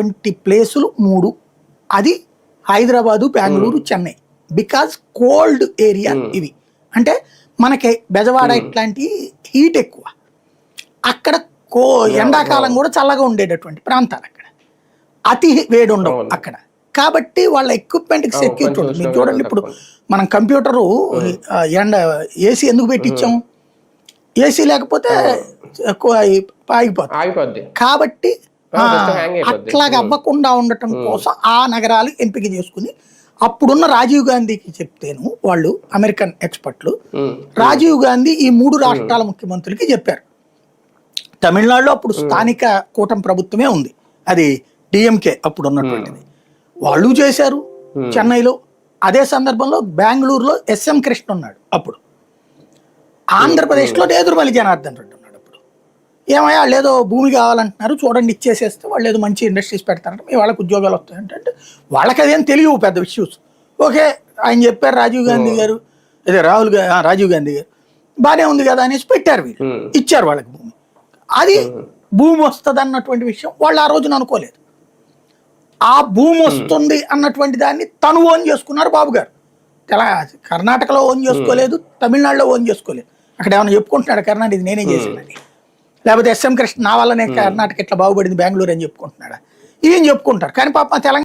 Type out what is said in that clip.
20 ప్లేసులు 3 అది Hyderabad, Bengaluru, Chennai. Because cold area ఇవి. అంటే మనకి బెజవాడ ఇట్లాంటి హీట్ ఎక్కువ, అక్కడ ఎండాకాలం కూడా చల్లగా ఉండేటటువంటి ప్రాంతాలు అక్కడ, అతి వేడి ఉండవు అక్కడ. కాబట్టి వాళ్ళ ఎక్విప్మెంట్కి సెక్యూరిటీ ఉంటుంది. మీరు చూడండి, ఇప్పుడు మనం కంప్యూటరు ఏసీ ఎందుకు పెట్టించాం? ఏసీ లేకపోతే ఆగిపోతుంది. కాబట్టి అట్లాగ అవ్వకుండా ఉండటం కోసం ఆ నగరాలు ఎంపిక చేసుకుని అప్పుడున్న రాజీవ్ గాంధీకి చెప్తేను వాళ్ళు అమెరికన్ ఎక్స్పర్ట్లు, రాజీవ్ గాంధీ ఈ 3 రాష్ట్రాల ముఖ్యమంత్రులకి చెప్పారు. తమిళనాడులో అప్పుడు స్థానిక కూటమి ప్రభుత్వమే ఉంది, అది డిఎంకే అప్పుడు ఉన్నటువంటిది, వాళ్ళు చేశారు చెన్నైలో. అదే సందర్భంలో బెంగళూరులో ఎస్ఎం కృష్ణ ఉన్నాడు అప్పుడు. ఆంధ్రప్రదేశ్లో నేదురుమల్లి జనార్దన్ రెడ్డి ఉన్నాడు అప్పుడు. ఏమయ్యా వాళ్ళు ఏదో భూమి కావాలంటున్నారు, చూడండి ఇచ్చేసేస్తే వాళ్ళు ఏదో మంచి ఇండస్ట్రీస్ పెడతారంటే మీ వాళ్ళకి ఉద్యోగాలు వస్తాయంటే వాళ్ళకి అదేం తెలియవు పెద్ద ఇష్యూస్. ఓకే ఆయన చెప్పారు రాజీవ్ గాంధీ గారు, అదే రాజీవ్ గాంధీ గారు బాగానే ఉంది కదా అనేసి పెట్టారు, వీళ్ళు ఇచ్చారు వాళ్ళకి భూమి. అది భూమి వస్తుంది అన్నటువంటి విషయం వాళ్ళు ఆ రోజున అనుకోలేదు. ఆ భూమి వస్తుంది అన్నటువంటి దాన్ని తను ఓన్ చేసుకున్నారు బాబు గారు. కర్ణాటకలో ఓన్ చేసుకోలేదు, తమిళనాడులో ఓన్ చేసుకోలేదు. అక్కడ ఏమైనా చెప్పుకుంటున్నాడు కర్ణాటక ఇది నేనే చేసినది, లేకపోతే ఎస్ఎం కృష్ణ నా వల్లనే కర్ణాటక ఇట్లా బాగుపడింది బెంగళూరు అని చెప్పుకుంటున్నాడా? ఏం చెప్పుకుంటారు. కానీ పాప తెలంగాణ